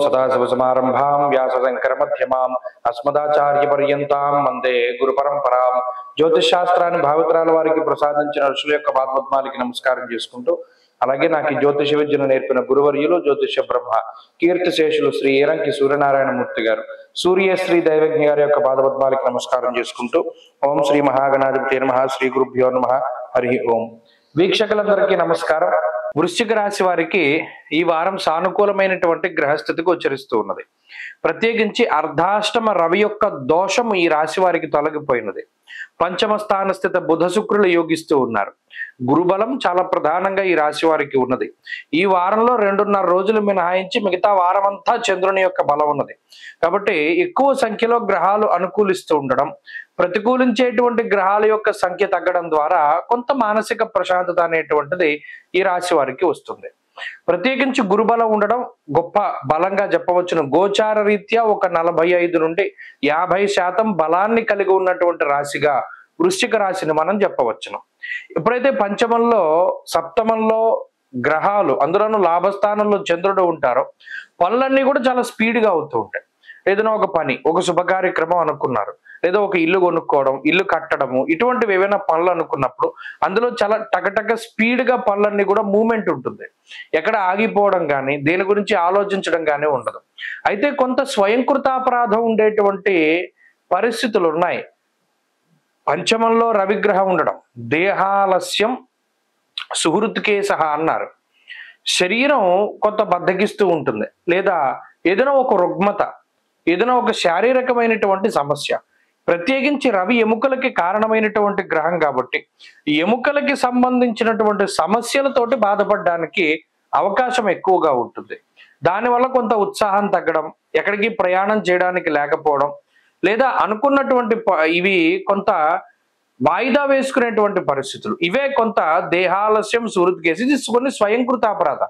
सदाशिवसमारंभां व्यासशंकरमध्यमाम् अस्मदाचार्यपर्यन्तां వందే గురు పరంపరాం. జ్యోతిష్ శాస్త్రాన్ని భావితరాల వారికి ప్రసాదించిన ఋషుల యొక్క పాదపద్మాలకి నమస్కారం చేసుకుంటూ, అలాగే నాకు ఈ జ్యోతిష విద్యను నేర్పిన గురువర్యులు జ్యోతిష బ్రహ్మ కీర్తిశేషులు శ్రీ ఏరంకి సూర్యనారాయణమూర్తి గారు, సూర్యశ్రీ దైవజ్ఞ గారి యొక్క పాదపద్మాలకి నమస్కారం చేసుకుంటూ, ఓం శ్రీ మహాగణాధిపతి నమః, శ్రీ గురుభ్యో నమః, హరి ఓం. వీక్షకులందరికీ నమస్కారం. వృశ్చిక రాశి వారికి ఈ వారం సానుకూలమైనటువంటి గ్రహస్థితికి గోచరిస్తూ ఉన్నది. ప్రత్యేకించి అర్ధాష్టమ రవి యొక్క దోషం ఈ రాశి వారికి తొలగిపోయినది. పంచమ స్థాన స్థిత బుధ శుక్రులు యోగిస్తూ ఉన్నారు. గురుబలం చాలా ప్రధానంగా ఈ రాశి వారికి ఉన్నది. ఈ వారంలో 2.5 రోజులు మినహాయించి మిగతా వారం అంతా చంద్రుని యొక్క బలం ఉన్నది. కాబట్టి ఎక్కువ సంఖ్యలో గ్రహాలు అనుకూలిస్తూ ఉండడం, ప్రతికూలించేటువంటి గ్రహాల యొక్క సంఖ్య తగ్గడం ద్వారా కొంత మానసిక ప్రశాంతత అనేటువంటిది ఈ రాశి వారికి వస్తుంది. ప్రత్యేకించి గురుబలం ఉండడం గొప్ప బలంగా చెప్పవచ్చును. గోచార రీత్యా ఒక 45 నుండి 50% బలాన్ని కలిగి ఉన్నటువంటి రాశిగా వృశ్చిక రాశిని మనం చెప్పవచ్చును. ఎప్పుడైతే పంచమంలో సప్తమంలో గ్రహాలు, అందులోనూ లాభస్థానంలో చంద్రుడు ఉంటారో, పనులన్నీ కూడా చాలా స్పీడ్గా అవుతూ ఉంటాయి. ఏదైనా ఒక పని, ఒక శుభ కార్యక్రమం అనుకున్నారు, లేదా ఒక ఇల్లు కొనుక్కోవడం, ఇల్లు కట్టడము, ఇటువంటివి ఏవైనా పనులు అనుకున్నప్పుడు అందులో చాలా టకటక స్పీడ్గా పనులన్నీ కూడా మూమెంట్ ఉంటుంది. ఎక్కడ ఆగిపోవడం కానీ, దేని గురించి ఆలోచించడం కానీ ఉండదు. అయితే కొంత స్వయంకృతాపరాధం ఉండేటువంటి పరిస్థితులు ఉన్నాయి. పంచమంలో రవిగ్రహం ఉండడం, దేహాలస్యం సుహృత్కేశః అన్నారు. శరీరం కొంత బద్దకిస్తూ ఉంటుంది, లేదా ఏదైనా ఒక రుగ్మత, ఏదైనా ఒక శారీరకమైనటువంటి సమస్య. ప్రత్యేకించి రవి ఎముకలకి కారణమైనటువంటి గ్రహం కాబట్టి ఎముకలకి సంబంధించినటువంటి సమస్యలతోటి బాధపడడానికి అవకాశం ఎక్కువగా ఉంటుంది. దానివల్ల కొంత ఉత్సాహం తగ్గడం, ఎక్కడికి ప్రయాణం చేయడానికి లేకపోవడం, లేదా అనుకున్నటువంటి ఇవి కొంత వాయిదా వేసుకునేటువంటి పరిస్థితులు, ఇవే కొంత దేహాలస్యం సుహృత్కేసి. ఇది కొన్ని స్వయంకృతాపరాధ.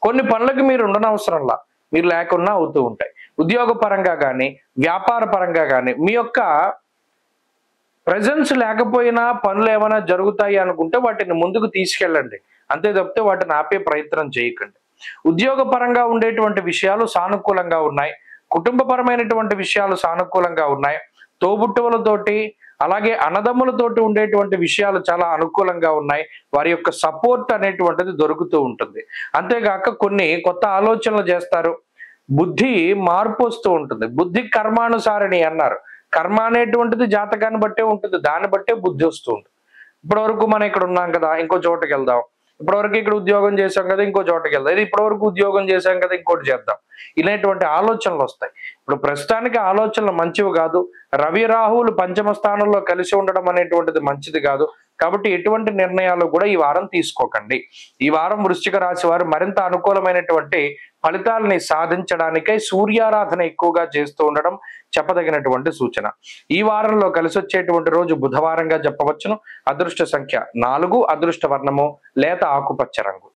కొన్ని పనులకి మీరు ఉండనవసరంలా, మీరు లేకున్నా అవుతూ ఉంటాయి. ఉద్యోగ పరంగా కానీ, వ్యాపార పరంగా కానీ మీ యొక్క ప్రెజెన్స్ లేకపోయినా పనులు ఏమైనా జరుగుతాయి అనుకుంటే వాటిని ముందుకు తీసుకెళ్ళండి, అంతే తప్పితే వాటిని ఆపే ప్రయత్నం చేయకండి. ఉద్యోగ పరంగా ఉండేటువంటి విషయాలు సానుకూలంగా ఉన్నాయి. కుటుంబపరమైనటువంటి విషయాలు సానుకూలంగా ఉన్నాయి. తోబుట్టువులతోటి, అలాగే అన్నదమ్ములతోటి ఉండేటువంటి విషయాలు చాలా అనుకూలంగా ఉన్నాయి. వారి యొక్క సపోర్ట్ అనేటువంటిది దొరుకుతూ ఉంటుంది. అంతేగాక కొన్ని కొత్త ఆలోచనలు చేస్తారు. బుద్ధి మార్పు వస్తూ ఉంటుంది. బుద్ధి కర్మానుసారిణి అన్నారు. కర్మ అనేటువంటిది జాతకాన్ని బట్టే ఉంటుంది, దాన్ని బట్టే బుద్ధి వస్తూ ఉంటుంది. ఇప్పటివరకు మనం ఇక్కడ ఉన్నాం కదా, ఇంకో చోటకి వెళ్దాం. ఇప్పటివరకు ఇక్కడ ఉద్యోగం చేసాం కదా, ఇంకో చోటకి వెళ్దాం. ఇది ఇప్పటివరకు ఉద్యోగం చేసాం కదా, ఇంకోటి చేద్దాం. ఇలాంటి ఆలోచనలు వస్తాయి. ఇప్పుడు ప్రస్తుతానికి ఆలోచనలు మంచివి కాదు. రవి రాహువులు పంచమ స్థానంలో కలిసి ఉండడం అనేటువంటిది మంచిది కాదు. కాబట్టి ఎటువంటి నిర్ణయాలు కూడా ఈ వారం తీసుకోకండి. ఈ వారం వృశ్చిక రాశి వారు మరింత అనుకూలమైనటువంటి ఫలితాలని సాధించడానికై సూర్యారాధన ఎక్కువగా చేస్తూ ఉండడం చెప్పదగినటువంటి సూచన. ఈ వారంలో కలిసి వచ్చేటువంటి రోజు బుధవారంగా చెప్పవచ్చును. అదృష్ట సంఖ్య 4, అదృష్ట వర్ణము లేత ఆకుపచ్చ రంగు.